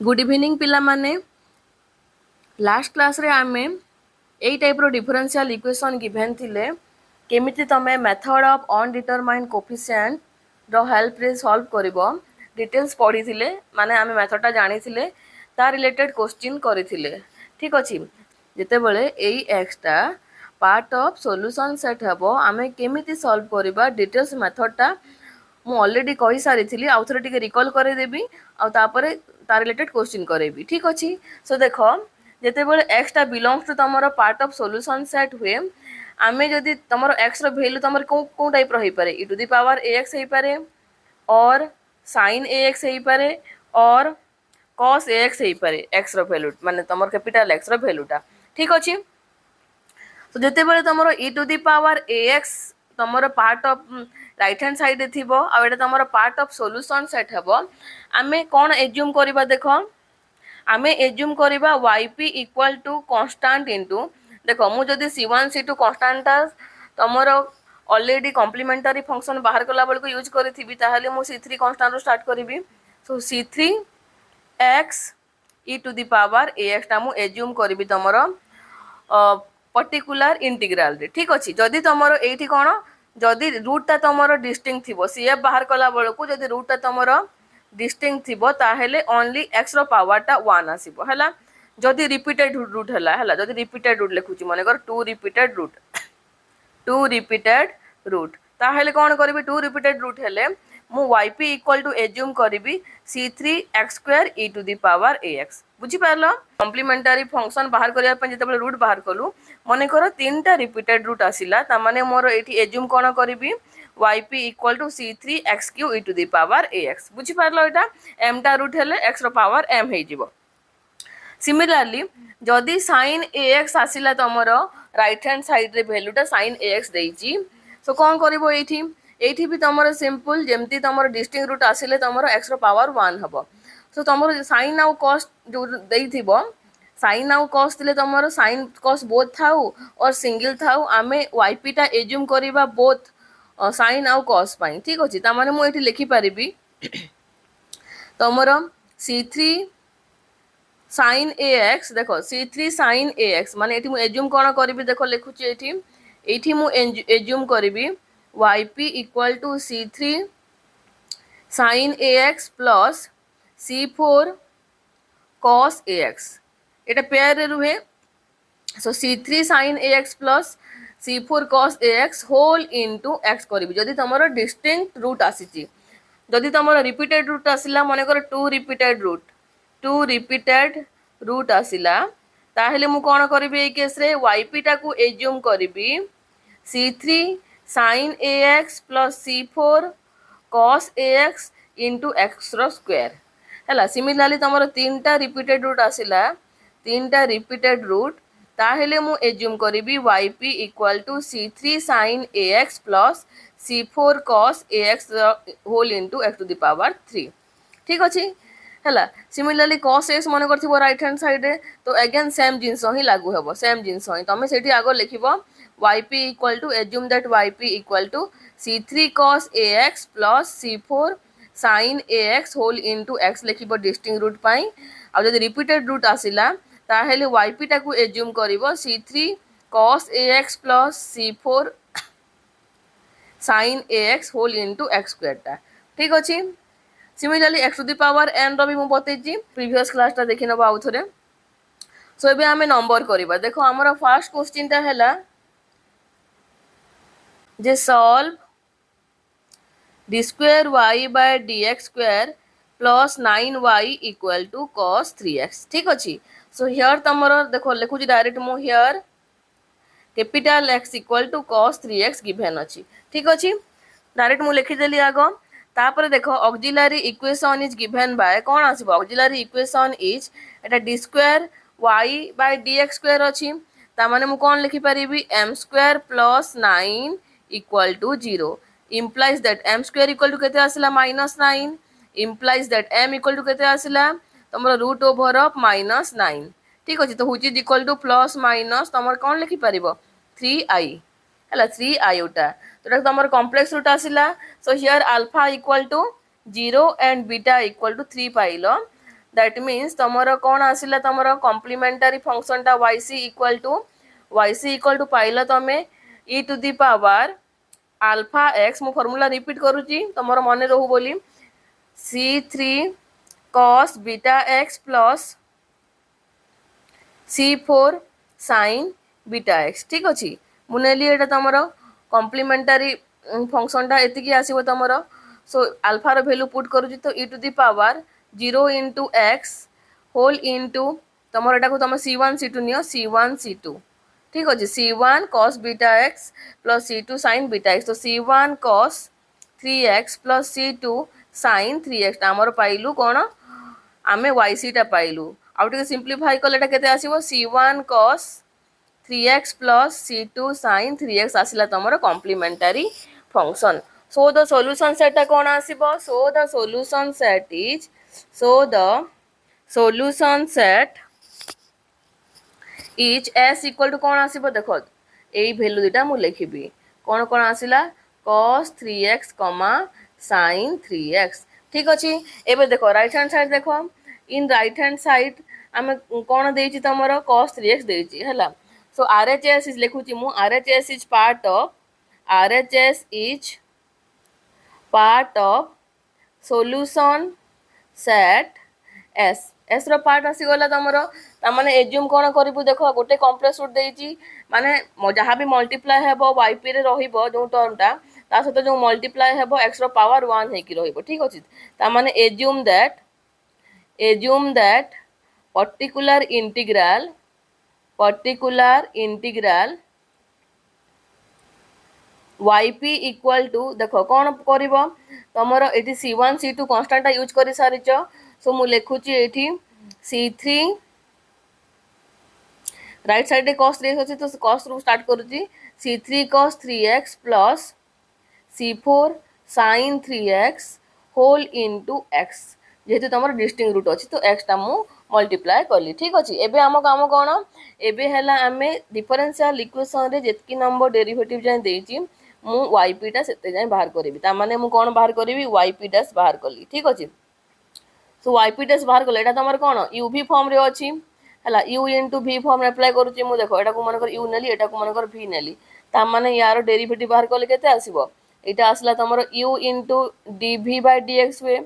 Good evening पिला माने। Last class रे आमे एई टाइप रो डिफरेंशियल इक्वेशन गिवन थिले केमिति तमे मेथड ऑफ अनडिटरमाइंड कोफिशिएंट रो हेल्प रे सॉल्व करिवो डिटेल्स पढी थिले माने आमे मेथड ता जानि थिले ता रिलेटेड क्वेश्चन करि थिले। ठीक अछि जेते बेले एई x ता पार्ट ऑफ सॉल्यूशन सेट हबो आमे केमिति सॉल्व करिबा डिटेल्स मेथड ता मु ऑलरेडी कहि सारी थिली आउ थरे टिके रिकॉल करे देबी आउ तापरे ता रिलेटेड क्वेश्चन करेबी। ठीक अछि सो देखो जेते बेले x ता बिलोंग्स टू तमरो पार्ट ऑफ सॉल्यूशन सेट हुए आमे जदी तमरो x रो वैल्यू तमरो को टाइप रो हे पारे e to the power ax हे पारे और sin ax हे पारे और cos ax हे पारे x रो वैल्यू माने तमरो कैपिटल x रो वैल्यू ता। ठीक अछि तो जेते बेले तमरो e to the power ax तमरो part of right hand side रे थिबो आ एटा तमरो पार्ट ऑफ सॉल्यूशन सेट हेबो आमे कोन एज्यूम करिबा देखो आमे एज्यूम करिबा yp equal to constant into देखो मु जदी c1 c2 कांस्टेंट तमरो ऑलरेडी कॉम्प्लीमेंटरी फंक्शन बाहर कला बेल को यूज करिथिबी ताहले मु c3 कांस्टेंट रो स्टार्ट करिवि। So c3 x e to the power ax ता मु एज्यूम करिवि तमरो पर्टिकुलर इंटीग्रल रे। ठीक अछि जदी तमरो एठी कोन जदी रूट ता तमरो डिस्टिंक्ट थिबो cf बाहर कला बेल को जदी रूट ता तमरो डिस्टिंक्ट थिबो ताहेले ओनली x रो पावर ता 1 आसीबो हला जदी रिपीटेड रूट हला जदी रिपीटेड रूट लिखुची माने कर 2 रिपीटेड रूट ताहेले कोन करबी 2 रिपीटेड रूट हेले मु yp इक्वल टू एज्यूम करबी c3x² e to the power ax बुझी पारलो। कॉम्प्लीमेंटरी फंक्शन बाहर करिया पे जते रूट बाहर कलु माने कर तीनटा रिपीटेड रूट आसिला ता माने मोर एठी एज्यूम कोन करबी yp equal to c3x³ e to the power ax बुझी पारलो। एटा m टा रूट हेले x रो पावर m हे जिवो। सिमिलरली जदी sin ax आसिला तमरो राइट हैंड साइड रे वैल्यू ता sin ax देइची सो कोन करबो एठी भी तमरो सिंपल जेमती तमरो डिस्टिंक्ट रूट आसिले तमरो x रो पावर 1 हबो। सो तमरो sin आउ cos जो देइथिबो sin आउ cos तिले तमरो sin cos बोथ थाउ और सिंगल थाउ आमे yp ता एज्यूम करिबा बोथ sin आउ cos पाई। ठीक अछि ता माने मु एठी लिखि परिबी तमरो c3 sin ax देखो c3 sin ax माने एठी मु एज्यूम कोन करबी देखो लिखुची एठी मु एज्यूम करबी yp equal to c3 sin ax plus c4 cos ax एटा पेयर रे रुहे। So c3 sin ax plus c4 cos ax whole into x करबी जदी तमरो डिस्टिंक्ट रूट आसीची जदी तमरो रिपीटेड रूट आसिला माने कर 2 रिपीटेड रूट आसिला ताहेले मु कोन करबी ए केस रे yp टा को एज्यूम करबी c3 sin ax plus c4 cos ax into x रो स्क्वायर हला। सिमिलरली तमरो तीनटा रिपीटेड रूट आसिला तीनटा रिपीटेड रूट ताहेले मु एज्यूम करबी yp equal to c3 sin ax plus c4 cos ax whole into x to the power 3। ठीक अछि हला। Similarly cos x मन करथिबो right hand side रे तो अगेन सेम जिंस ही लागू हेबो सेम जिंस ही तमे सेठी आगो लिखिबो yp equal to assume that yp equal to c3 cos ax plus c4 sin ax whole into x लिखिबो डिस्टिंक्ट रूट पाई आ जदी रिपीटेड रूट आसिला ताहेले yp टा को एज्यूम करिवो c3 cos ax plus c4 sin ax whole into x square ता। ठीक अछि similarly x to the power n रो भी मु बतेची प्रीवियस क्लास ता देखि नबा आउथरे। सो एबे हमें नंबर करिबा देखो हमर फर्स्ट क्वेश्चन ता हैला जे solve d square y by dx square plus 9y equal to cos 3x। ठीक अछि सो हियर तमरो देखो लिखुची डायरेक्ट मु here capital x equal to cos 3x given अछि। ठीक अछि डायरेक्ट मु लिखि देली आगो तापर देखो auxiliary equation is given by कोन आसीबो ऑक्सिलरी इक्वेशन इज एटा d square y by dx square अछि ता माने मु कोन लिखि परिबी m square plus 9 equal to 0 implies that m square equal to केते आसिला -9 implies that m equal to केते आसिला तमरो रूट ओवर ऑफ -9। ठीक अछि तो which is equal two plus minus तमर कोन लिखि परिबो 3i हला 3i उटा तो तमर कॉम्प्लेक्स रूट आसिला। So here alpha equal to 0 and beta equal to 3 पाइलो दैट मीन्स तुमर कौन आसिला तुमर कॉम्प्लीमेंटरी फंक्शन टा yc इक्वल टू पाइल तुम e to the power alpha x मु फॉर्मूला रिपीट करूची तुमर मन रहू बोली c3 cos beta x plus c4 sin beta x ठीक अच्छी मुझे ये तुम कॉम्प्लीमेंटरी फंक्शन टा एतिकी आसीबो तुमर सो अल्फा रो वैल्यू पुट करूची तो e to the power 0 into x whole into तुम एटा को तुम c1 c2 neo c1 c2 ठीक अच्छे c1 cos beta x plus c2 sin beta x तो c1 cos 3x plus c2 sin 3x आमर पाइलु कौन आमे yc टा पाइलु आउ टिके सिंप्लीफाई कले एटा केते आसीबो c1 cos 3x plus c2 sin 3x आसिला तुमर complementary function so the solution set कौन आसीबो the solution set is s equal to कौन आसीबो देखो एई वैल्यू दुटा मु लिखिबी कौन कौन आसिला cos 3x sin 3x ठीक अछि एबे देखो राइट हैंड साइड देखो इन राइट हैंड साइड आमे कौन देइछि तमरो cos 3x देइछि हला सो RHS इज लिखुछि मु RHS is part of solution set S रो पार्ट आसी गला तमरो ता माने एज्यूम कोन करिबु देखो गोटे कॉम्प्लेक्स रूट देइछि माने जहाँ भी मल्टीप्लाई हेबो yp रे रहिबो जो टर्मटा ता सहित जो मल्टीप्लाई हेबो x रो पावर 1 हेकि रहिबो ठीक अछि ता माने assume that particular integral yp equal to देखो कौन करिबो तमरो eighty c1 c2 constant use करि सारिचो सो मु लिखुची एटी c3 राइट साइड रे cos 3x अछि तो cos रू स्टार्ट करूची c3 cos 3x plus c4 sin 3x whole into x जेहेतु तमर डिस्टिंग रूट अछि तो x टा मु मल्टीप्लाई करली ठीक अछि एबे हम काम कोन एबे हला हमें डिफरेंशियल इक्वेशन रे जेतकी नंबर डेरिवेटिव जाय देछि मु yp टा सेते जाय बाहर करबी ता माने मु कोन बाहर करबी yp डैश बाहर करली ठीक अछि सो yp डैश बाहर करले एटा तमर कोन uv फॉर्म रे अछि हला u into v form apply करूची मु देखो एटा को मन कर u नेली एटा को मन कर v नेली ता माने यार डेरिवेटिव बाहर करले केते आसीबो एटा आसला तमर u into dv by dx वे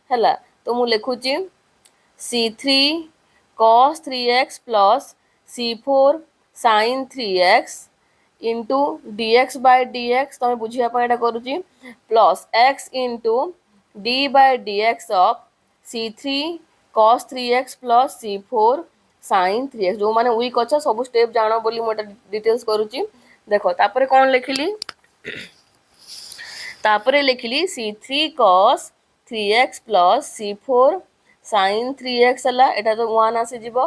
हला तो मु लिखुची c3 cos 3x plus c4 sin 3x into dx by dx तो मैं बुझिया पर एटा करूची plus x into d by dx of c3 cos 3x plus c4 sin 3x जो माने वीक अच्छा सब स्टेप जानो बोली मोटा डिटेल्स करूची देखो तापरे कौन लिखिली तापरे लिखिली c3 cos 3x plus c4 sin 3x हला एटा तो 1 आसे जीवो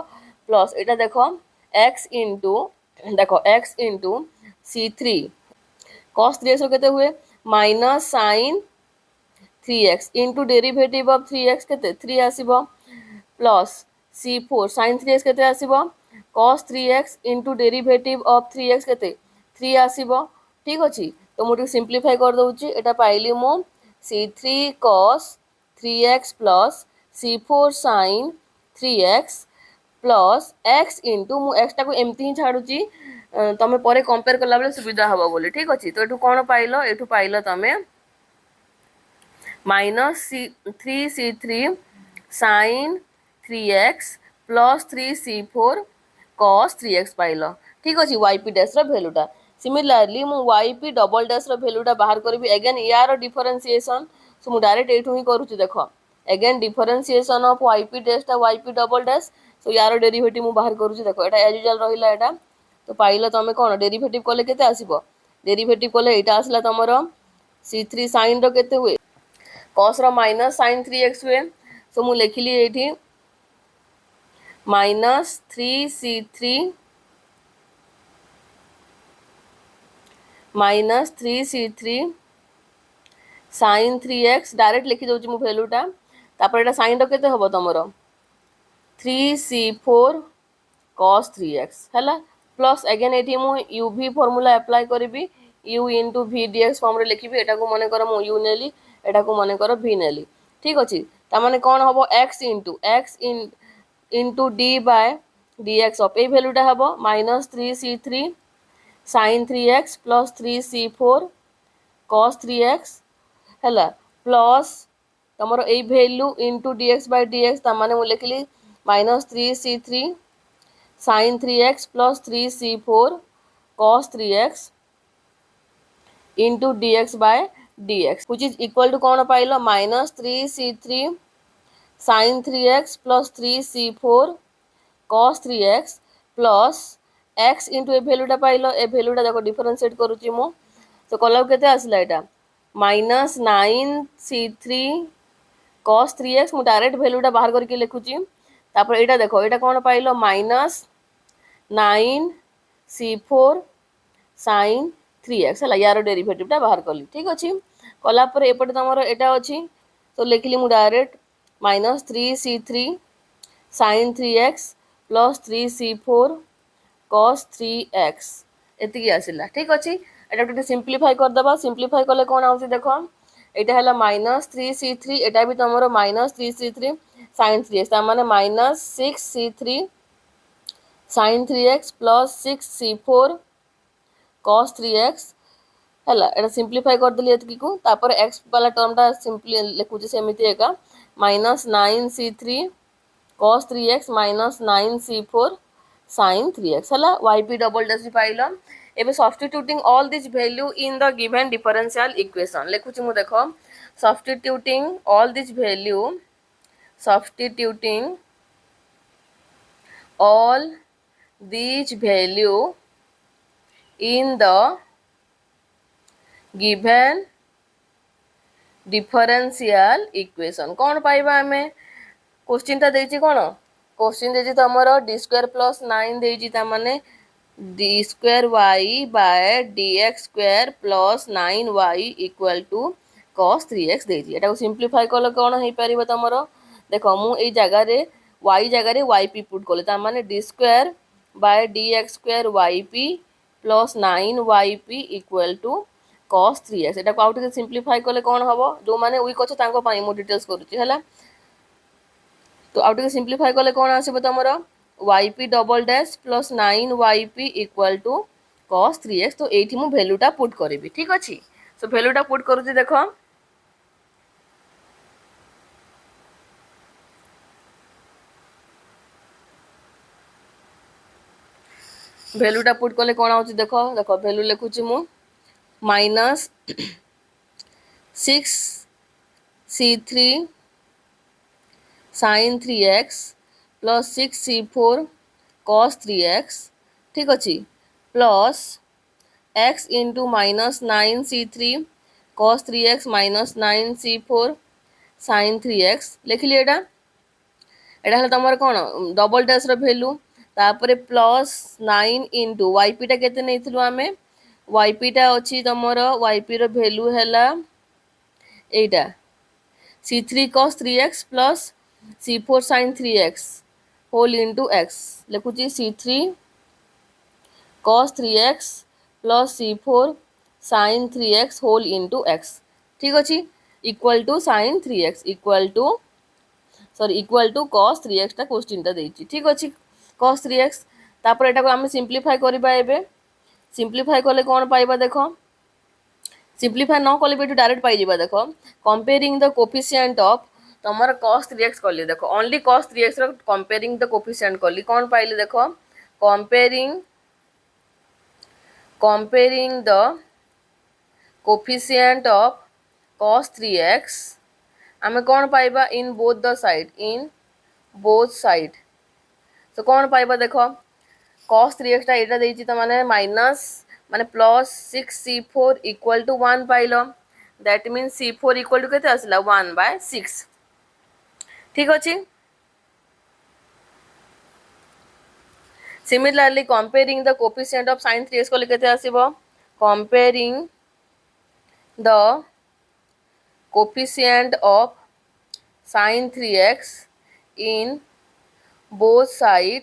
प्लस एटा देखो x into c3 cos 3x हो केते हुए minus sin 3x into derivative of 3x केते 3 आसीबो प्लस c4 sin 3x केते आसीबो cos 3x into derivative of 3x केते 3 आसीबो ठीक अछि तो मोटी सिंप्लीफाई कर दउची एटा पाइली मु c3 cos 3x plus c4 sin 3x plus x into मु x टा को एमती ही छाड़ुची तमे परे कंपेयर करला बेले सुविधा हबो बोली ठीक अछि तो एठु कोन पाइलो एठु पाइलो तमे minus 3c3 sin 3x plus 3c4 cos 3x pilo ठीक अछि yp डैश रो वैल्यूटा सिमिलरली मु yp डबल डैश रो वैल्यूटा बाहर करबी अगेन यार डिफरेंशिएशन सो मु डायरेक्ट एठु ही करूची देखो again differentiation of yp dash टा yp डबल डैश सो यार डेरिवेटिव मु बाहर करूची देखो एटा एज यूजुअल रहिला एटा तो पाइलो तमे कोन डेरिवेटिव कोले केते आसीबो डेरिवेटिव कोले एटा आसला तमरो c3 sin रो केते हुए cos rho minus sin 3x हुए सो मु लिखिली एठी minus 3c3 sin 3x direct लिखि दउची मु वैल्यूटा तापर एटा sin रो केते हबो तमरो 3c4 cos 3x हला प्लस अगेन एठी मु uv फार्मूला अप्लाई करबी u into v dx form रे लिखिबी एटा को मने कर मु u नेली एटा को मने कर v नेली ठीक अछि तामाने कौन हम x into d by d x of ये भैल्यूटा हम -3c3 sin 3x plus 3c4 cos 3x है प्लस तुम ये value into dx by dx तामाने मुझे लिखली -3c3 sin 3x plus 3c4 cos 3x into dx by dx which is equal to कौन पाइल -3c3 sin 3x plus 3c4 cos 3x plus x into ए भैल्यूटा पाइल ए भैल्यूटा देखो डिफरेंशिएट करूची मु तो कला केते आसला एटा -9c3 cos 3x मु डायरेक्ट भैल्यूटा बाहर करके लिखुची तापर एटा देखो एटा कौन पाइल -9c4 sin 3x है यार डेरिवेटिवटा बाहर कली ठीक अच्छे कला एपटे तुम एटा अच्छी तो लिखली मु direct -3c3 sin 3x plus 3c4 cos 3x एतिकी आसिला ठीक अच्छे एटा गोटे सिंप्लीफाई करदबा सिंप्लीफाई कले कौन आउची देखो एटा है -3c3 एटा भी तुम -3c3 sin 3x तार माने -6c3 sin 3x plus 6c4 cos 3x है एटा सिंप्लीफाई करदेली एतकी को तापर x वाला टर्मटा सिंपली लिखुची सेमिति एका -9c3 cos 3x -9c4 sin 3x है yp डबल डैश पाइल एबे substituting all this value in the given differential equation लिखुची मु देखो substituting all this value substituting all this value in the given differential equation कौन पाइबा हमें question टा देछि कोन क्वेश्चन देछि तमरो d² प्लस 9 देछि त माने d² y dx² plus 9y equal to cos 3x देछि एटा को सिंप्लीफाई कले कोन हे परिबो तमरो देखो मु ए जगह रे y जगह रे yp पुट कले त माने d² dx² yp plus 9yp equal to cos 3x एटा को आउट के सिंप्लीफाई कले कोन हबो जो माने वीक अछि तांको पाई मो डिटेल्स करूची हला तो आउट के सिंप्लीफाई कले कोन आसीबो तमरो yp double dash plus 9yp equal to cos 3x तो एठी मु वैल्यूटा पुट करबी ठीक अछि सो वैल्यूटा पुट करूची देखो वैल्यूटा पुट कले कोन आउची देखो देखो वैल्यू लिखुची मु -6c3 sin 3x plus 6c4 cos 3x ठीक अच्छी plus x into -9c3 cos 3x -9c4 sin 3x लिख लिए एटा तुम कौन डबल डैश वैल्यू तापर प्लस 9 इंटू yp टा केते नैथिलु आमे yp टा अछि तमर yp रो वैल्यू हैला एटा c3 cos 3x plus c4 sin 3x whole into x लिखुची c3 cos 3x plus c4 sin 3x whole into x ठीक अच्छी equal to sin 3x equal to cos 3x टा question टा देछि ठीक अच्छी cos 3x तापर एटा को हम सिंप्लीफाई करबा एबे सिंप्लीफाई कले कोन पाइबा देखो सिंप्लीफाई न कले भी डायरेक्ट पाई जिबा देखो कंपेयरिंग द कोफिशिएंट ऑफ तमर cos 3x कली देखो ओनली cos 3x रो कंपेयरिंग द कोफिशिएंट कली कोन पाइले देखो comparing the coefficient of cos 3x हमें कोन पाइबा इन बोथ साइड तो कौन पाइबा देखो cos 3x टा एटा देछि त माने माने प्लस 6c4 इक्वल टू 1 पाइलो that means c4 equal to केते आसला 1/6 ठीक अछि similarly comparing the coefficient of sin 3x को केते आसीबो comparing the coefficient of sin 3x in both side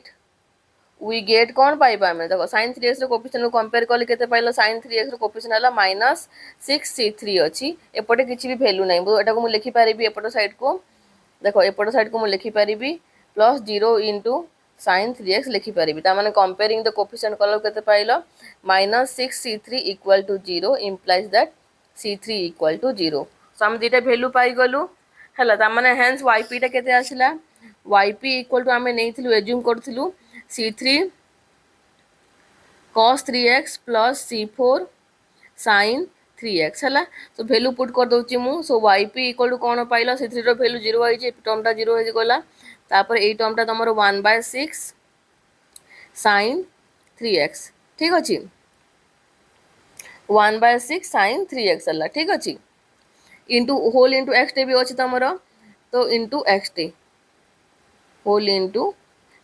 we get कौन पाइबा हमें देखो sin 3x रो कोफिशिएंट को कंपेयर करले केते पाइलो sin 3x रो कोफिशिएंट हला -6c3 अछि एपटे किछि भी वैल्यू नै एटा को मु लिखि पारिबी एपटो साइड को देखो एपट साइड को मुझे लिखिपारि प्लस 0 इंटू sin 3x लिखिपारि तार कंपेयरिंग द कोफिशिएंट कल के पाइल -6c3 equal to 0 implies that c3 equal to 0 so आम दुटा भैल्यू पाइगलु है तार मैंने हेन्स yp टा केते आसिला yp इक्वल टू आम नहीं एज्यूम करूँ c3 cos 3x plus c4 sin 3x है तो भैल्यू पुट कर दूची मु सो yp इक्वल टू कौन पाइल c3 रो भैल्यू 0 है टर्मटा 0 हो गला तापर ए टर्मटा तुम 1/6 sin 3x ठीक अच्छे 1/6 sin 3x है ठीक अच्छे इंटू होल इंटू एक्स टे भी अच्छे तुम तो इंटू एक्स टे होल इंटू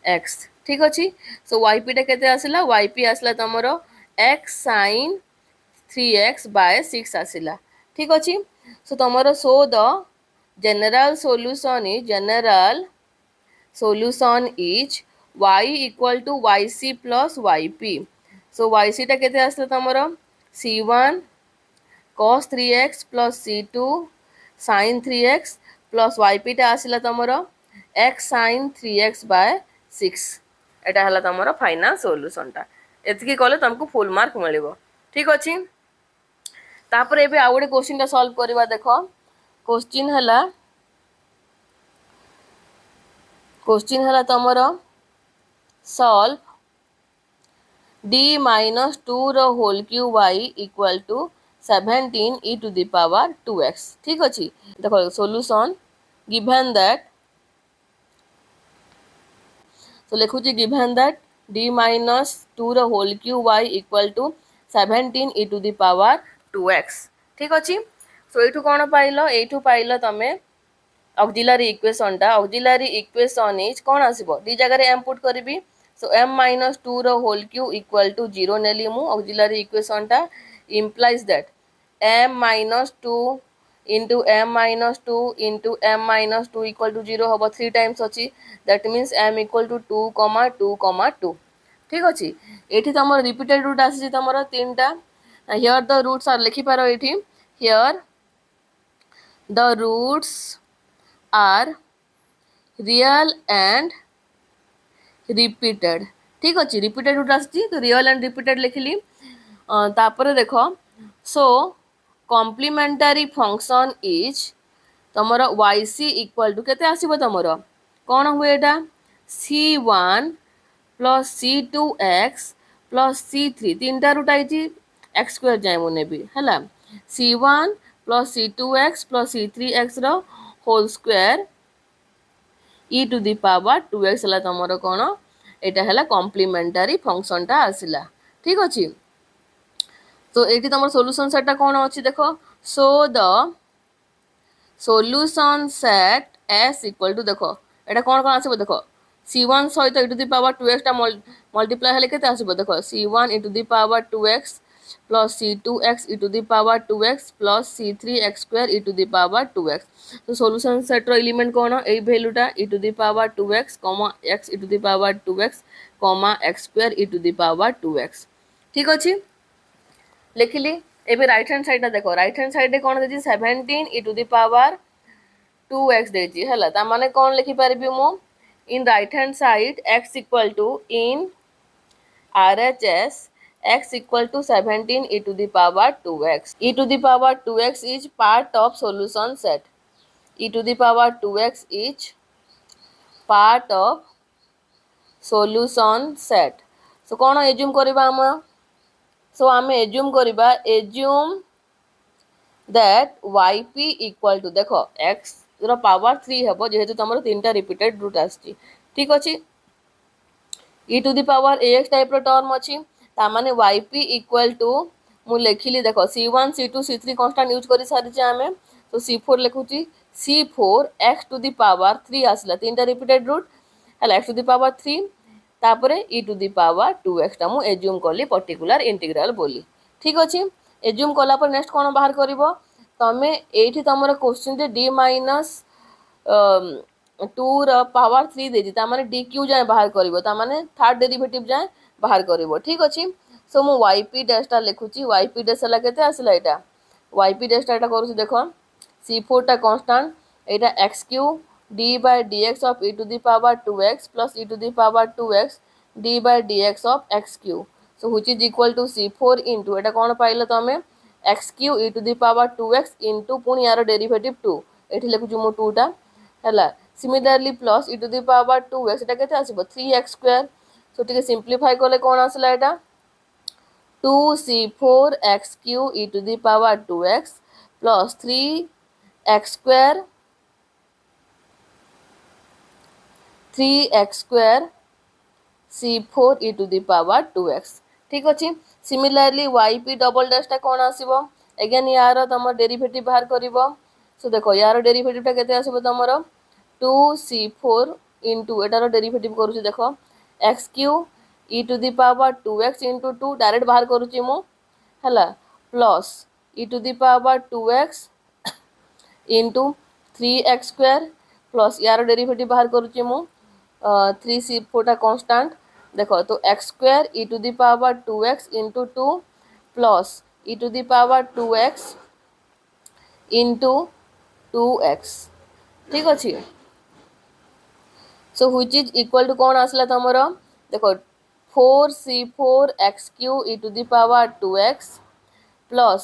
एक्स ठीक अच्छे सो yp टा केते आसिला yp आसिला तुम x sin 3x/6 आसिला ठीक अच्छे सो तुम so the general solution is y equal to yc plus yp so yc टा केते आसिला तुम c1 cos 3x plus c2 sin 3x plus yp टा आसिला तुम x sin 3x/6 एटा हला तुम फाइनल सोल्यूशन टा एतकी कले तुमको फुल मार्क मिलिबो ठीक अच्छे तापर एबे आ गोटे क्वेश्चन टा सॉल्व करबा देखो क्वेश्चन हला तुमर सॉल्व d माइनस 2 रो whole cube y equal to 17 e to the power 2x ठीक अच्छे देखो सॉल्यूशन गिवन दैट तो लिखुची गिवन दैट d माइनस 2 रो whole cube y equal to 17 e to the power 2x ठीक अच्छे सो एठू कौन पाइल एठू पाइल तमे ऑक्सिलरी इक्वेशन टा ऑक्सिलरी इक्वेशन इज कौन आसीबो दी जगह रे m पुट करबी सो m माइनस 2 रो होल क्यूब इक्वल टू 0 नेली मु ऑक्सिलरी इक्वेशन टा implies that m minus 2 into m minus 2 into m minus 2 equal to 0 होबो 3 टाइम्स अछि that means m equal to 2, 2, 2 ठीक अछि एठी तमर रिपीटेड रूट आसी तमर तीनटा here the roots are लिखि पारो एठी here the roots are real and repeated ठीक अच्छे रिपीटेड रूट आसी तो रियल एंड रिपीटेड लिखिली तापर देखो सो कॉम्प्लीमेंटरी फंक्शन इज तमर yc इक्वल टू केते आसीबो तमर कौन हुए एटा c1 plus c2x plus c3 तीनटा रूट आई एक्स स्क्वायर जाए मुने भी है c1 plus c2x plus c3x रो whole square e to the power 2x है तुम कौन एटा है कॉम्प्लीमेंटरी फंक्शन टा आसिला ठीक अच्छे तो ये तुम सोल्यूशन सेट कौन अच्छी देखो so the solution set S equal to देखो एटा कौन कौन आसो देखो c1 सहित e to the power 2x टा मल्टीप्लाई हेले केते आसो देखो c1 e to the power 2x plus c2x e to the power 2x plus c3x square e to the power 2x तो सोल्यूशन सेट रो एलिमेंट कौन ए वैल्यूटा e to the power 2x x e to the power 2x x square e to the power 2x ठीक अच्छे लिखिली एबे right hand side देखो राइट हैंड साइड कौन देछि 17 e to the power 2x देछि हला ता माने कौन लिखि परबी मु in right hand side x equal to in RHS x equal to 17 e to the power 2x. e to the power 2x is part of solution set. e to the power 2x is part of solution set. So कौन assume करिबा हम सो आम assume करिबा assume that yp equal to देखो x रो power 3 हेबो जेहेतु तमरो तीनटा रिपीटेड रूट आछि ठीक अछि e to the power ax type रो टर्म अछि ता माने yp इक्वल टू मु लिखिली देखो c1 c2 c3 constant use करि सारि जे आमे तो c4 लिखुची c4 x to the power 3 आसला तीनटा रिपीटेड रूट हला x टू द पावर 3 तापरे e to the power 2x ता मु एज्यूम करली पर्टिकुलर इंटीग्रल बोली ठीक अछि एज्यूम कला पर नेक्स्ट कोन बाहर करबो तमे एठी तमरो क्वेश्चन जे d माइनस 2 रो पावर 3 देजी ता माने dq जाय बाहर करबो ता माने थर्ड डेरिवेटिव जाय बाहर करबो ठीक अछि सो मु yp डैश टा लिखुची yp डैश हला केते आसला एटा yp डैश टा करूची देखो c4 टा constant Etah x cube d by dx of e to the power 2x plus e to the power 2x d by dx of x cube. So which is equal to c4 into एटा कौन pile तमे x cube e to the power 2x into पुणी यार derivative 2 एठी लिखुछु मो 2 टा हला similarly plus e to the power 2x एटा केते आसीबो 3x square. सो टिके सिंप्लीफाई करले कौन आसला एटा 2c4 x cube e to the power 2x plus 3x square 3x square c4 e to the power 2x. ठीक अछि. सिमिलरली yp डबल डैश टा कोन आसीबो again यार तम डेरिवेटिव बाहर करिवो. सो देखो यार डेरिवेटिव टा केते आसीबो तमरो 2c4 into एटार डेरिवेटिव करूची देखो x क्यूब e to the power 2x into 2 direct बाहर करूची मु हला plus e to the power 2x into 3x square plus यार डेरिवेटिव बाहर करूची मु 3c4 टा कांस्टेंट देखो तो x square e to the power 2x into 2 plus e to the power 2x into 2x. ठीक अछि. So which is equal to कौन आसला तमरो देखो 4c4 x cube e to the power 2x plus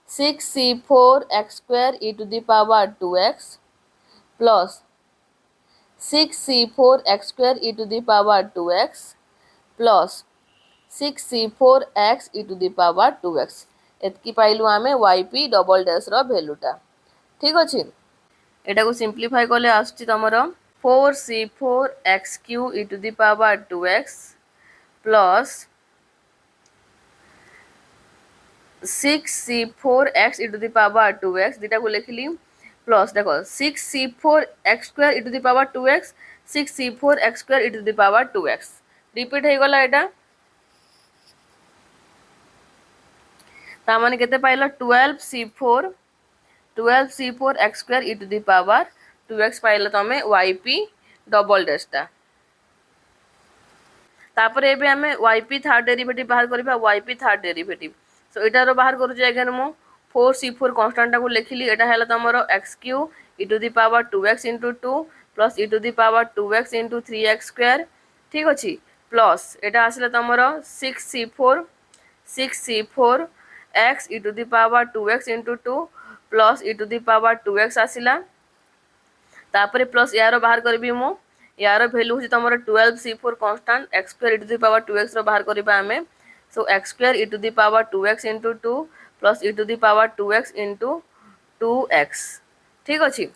6c4 x square e to the power 2x plus 6c4 x square e to the power 2x plus 6c4 x e to the power 2x. एतकी पाइलु आमे yp double dash रो वैल्यूटा. ठीक अछि. एटा को simplify करले आसछि तमरो 4c4 x cube e to the power 2x plus 6c4 x e to the power 2x दिटा को लिखली plus देखो 6c4 x square e to the power 2x 6c4 x square e to the power 2x repeat हे गला एटा ता माने केते पाइलो 12c4 x square e to the power 2x पाइलो तमे yp डबल डैश टा तापर एबे हमें yp थर्ड डेरिवेटिव बाहर करबा yp थर्ड डेरिवेटिव. सो एटारो बाहर करू जे अगेन मो 4c4 कांस्टेंट टा को लिखली एटा हैला तमरो x क्यूब e to the power 2x into 2 plus e to the power 2x into 3x square. ठीक अछि प्लस एटा आसला तमरो 6c4 x e to the power 2x into 2 plus e to the power 2x आसिला तापर plus यारो बाहर करबी मो यारो value होची तमरो 12c4 constant x square e to the power 2x रो बाहर करबा हमें. So x square e to the power 2x into 2 plus e to the power 2x into 2x. ठीक अछि.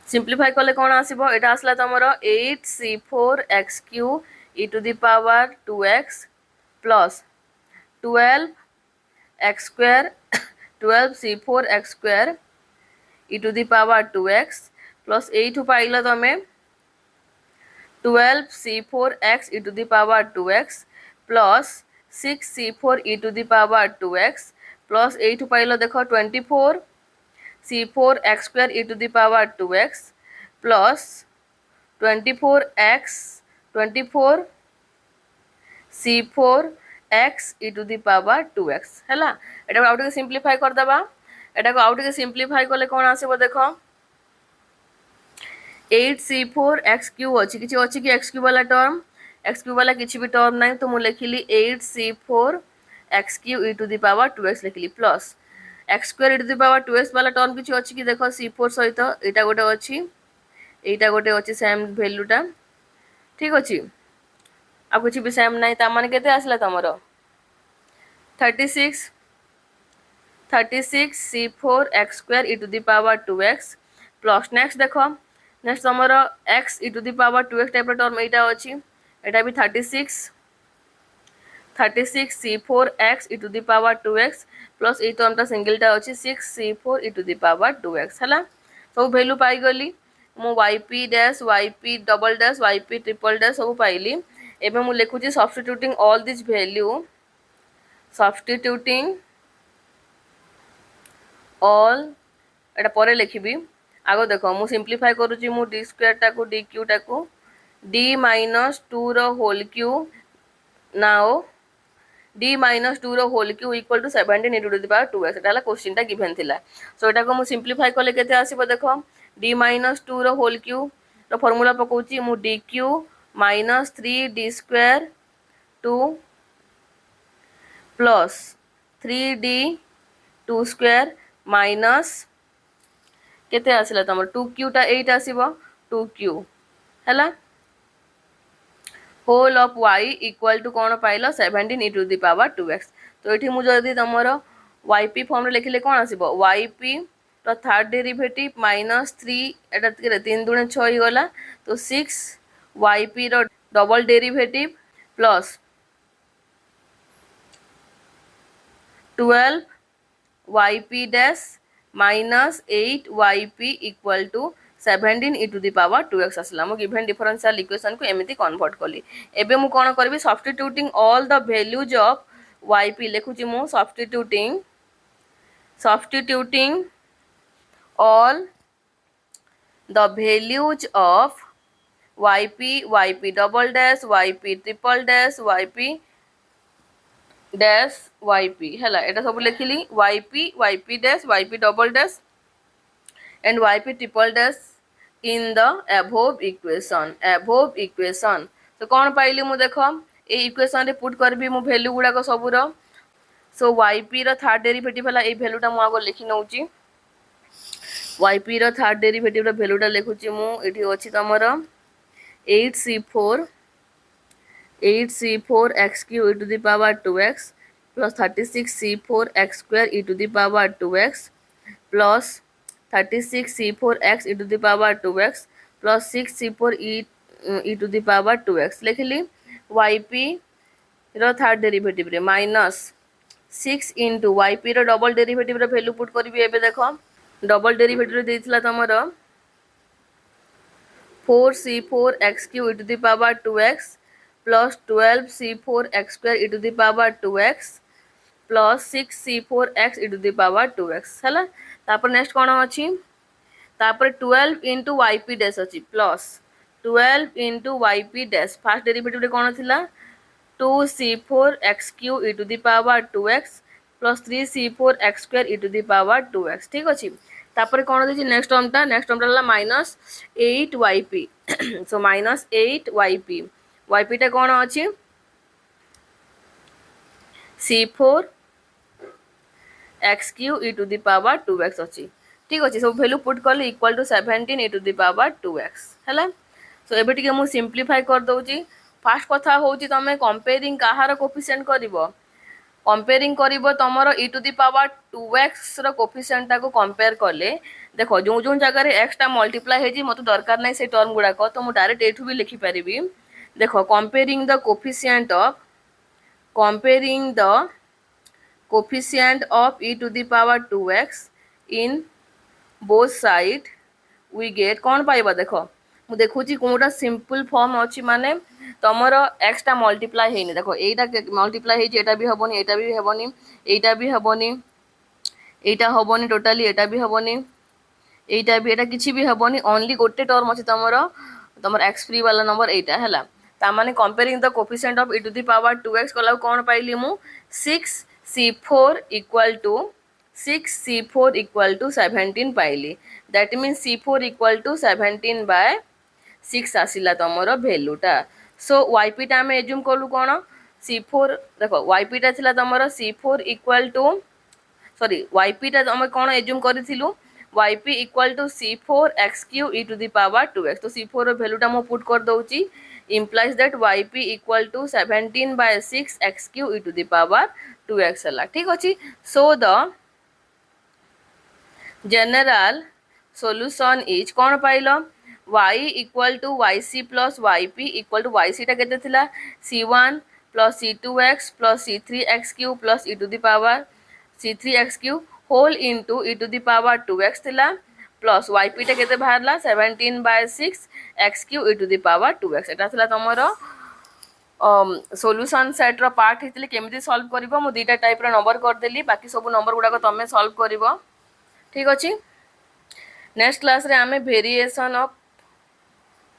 सिंप्लीफाई करले कोन आसीबो एटा आसला तमरो 8c4 x cube e to the power 2x plus 12 x square 12c4 x square e to the power 2x plus 8 pilo तमे 12c4 x e to the power 2x plus 6c4 e to the power 2x plus 8 pilo देखो 24 c4 x square e to the power 2x plus 24 c4 x e to the power 2x हैला एटा को out के simplify कर दबा एटा को out के simplify करले कोन आसीबो देखो 8c4 x क्यूब अछि किछि अछि कि x क्यूब वाला टर्म x क्यूब वाला किछि भी टर्म नै तो मु लिखिली 8c4 x क्यूब e to the power 2x लिखिली plus x square e to the power 2x वाला टर्म किछि अछि कि देखो c4 सहित एटा गोटे अछि एटा गोटे अछि सेम वैल्यूटा. ठीक अछि आ कुछ भी सेम नै ता माने केते आसला तमरो 36 c4 x square e to the power 2x plus next देखो नेक्स्ट तमरो x e to the power 2x type रो टर्म एटा अछि एटा भी 36 c4 x e to the power 2x plus a term ता सिंगल टा अछि 6 c4 e to the power 2x हला सब वैल्यू पाई गली मो yp dash yp double dash yp triple dash सब पाइली. एबे मु लिखुची substituting all this value substituting all एटा परे लिखिबी आगो देखो मु सिंप्लीफाई करूची मु d स्क्वायर टा को dq टा को d - 2 रो whole cube now d minus 2 रो whole cube equal to 17 into the power 2x Etah question टा गिवन थिला सो एटा को मु सिंपलीफाई करले केते आसीबो देखो d minus 2 रो होल क्यू रो फार्मूला पकोची मु dq minus 3d square 2 plus 3d 2 square minus केते आसिला तमर 2q टा 8 आसीबो 2q हैला whole of y equal to कौन पाइल 17 into the power 2x तो ये मुझे तुमर yp फॉर्म लिखिले कौन आसीबो yp रो थर्ड डेरिवेटिव माइनस 3 एटा 3 दुणे 6 ही गला तो 6 yp रो double derivative plus 12 yp dash minus 8 yp equal to 17 into the power 2x आसला मु गिवन डिफरेंशियल इक्वेशन को एमिति कन्वर्ट कली एबे मु कोन करबी substituting all the values of yp लिखुची मु substituting all the values of yp double dash yp triple dash yp dash yp हैला एटा सब लिखिली yp dash yp double dash and yp triple dash in the above equation तो कौन पाइली मु देखो ए equation रे put करबी मु वैल्यू गुडा को सबुर सो yp रो थर्ड डेरिवेटिव हला ए वैल्यूटा मु आगो लिखि नउची yp रो थर्ड डेरिवेटिव रो वैल्यूटा लिखुची मु एठी अछि तमरो 8c4 x cube e to the power 2x plus 36c4 x square e to the power 2x plus 36c4 x e to the power 2x plus 6c4 e to the power 2x लिखली yp रो third derivative रे minus 6 into yp रो double derivative रो value put करबी एबे देखो double derivative रे देथिला तमरो 4c4 x cube e to the power 2x plus 12c4 x square e to the power 2x plus 6c4 x e to the power 2x हैला तापर next कोन अछि तापर 12 into yp dash अछि plus 12 into yp dash first derivative रे कोन थिला 2c4 x cube e to the power 2x plus 3c4 x square e to the power 2x ठीक अछि तापर कोन देछि नेक्स्ट टर्म ला minus 8 yp so minus 8 yp yp टा कोन अछि c4 x cube e to the power 2x अछि ठीक अछि सब वैल्यू पुट करले equal to 17 e to the power 2x हैला सो एबे टिके मु सिंपलीफाई कर दउची फर्स्ट कथा होची तमे कंपेयरिंग काहार कोफिशिएंट करिवो कंपेयरिंग करिवो तमरो e to the power 2x रो कोफिशिएंट ता को कंपेयर करले देखो जो जो जगह रे x टा मल्टीप्लाई हेजी मते दरकार नै से टर्म गुडा को तो मु डायरेक्ट एठु भी लिखि परिबी देखो comparing the coefficient of e to the power 2x in both side we get कौन पाइबा देखो मु देखुची कोनटा सिंपल फॉर्म अछि माने तमरो x टा मल्टीप्लाई हेनी देखो एटा मल्टीप्लाई हेजी एटा भी हबोनी एटा भी हबोनी एटा भी हबोनी एटा हबोनी टोटली एटा भी हबोनी एटा भी एटा किछि भी हबोनी ओनली गोटे टर्म अछि तमर x फ्री वाला नंबर एटा हैला ता माने comparing the coefficient of e to the power 2x कला कोन पाइली मु 6c4 equal to 17 पाइली that mean c4 equal to 17 by 6 आसिला तमरो वैल्यू टा सो yp टा हम एज्यूम करलु कोन c4 देखो yp टा थिला तमरो c4 equal to sorry yp टा हम कोन assume करिथिलु yp equal to c4 x cube e to the power 2x तो c4 रो वैल्यू टा म पुट कर दउची implies that yp equal to 17 by 6 x cube e to the power 2x हला ठीक अछि सो the general solution is cone pilo y equal to yc plus yp equal to yc टा केते थिला c1 plus c2x plus c3x cube plus e to the power c3x cube whole into e to the power 2x थिला plus yp टा केते बाहरला 17 by 6 x cube e to the power 2x एटा थिला तमरो solution set रो part हितले केमिति solve करबो मु दुटा type रो number कर देली बाकी सब नंबर गुडा को तमे सॉल्व करबो ठीक अछि नेक्स्ट क्लास रे हमें वेरिएशन ऑफ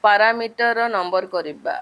पैरामीटर रो नंबर करबा।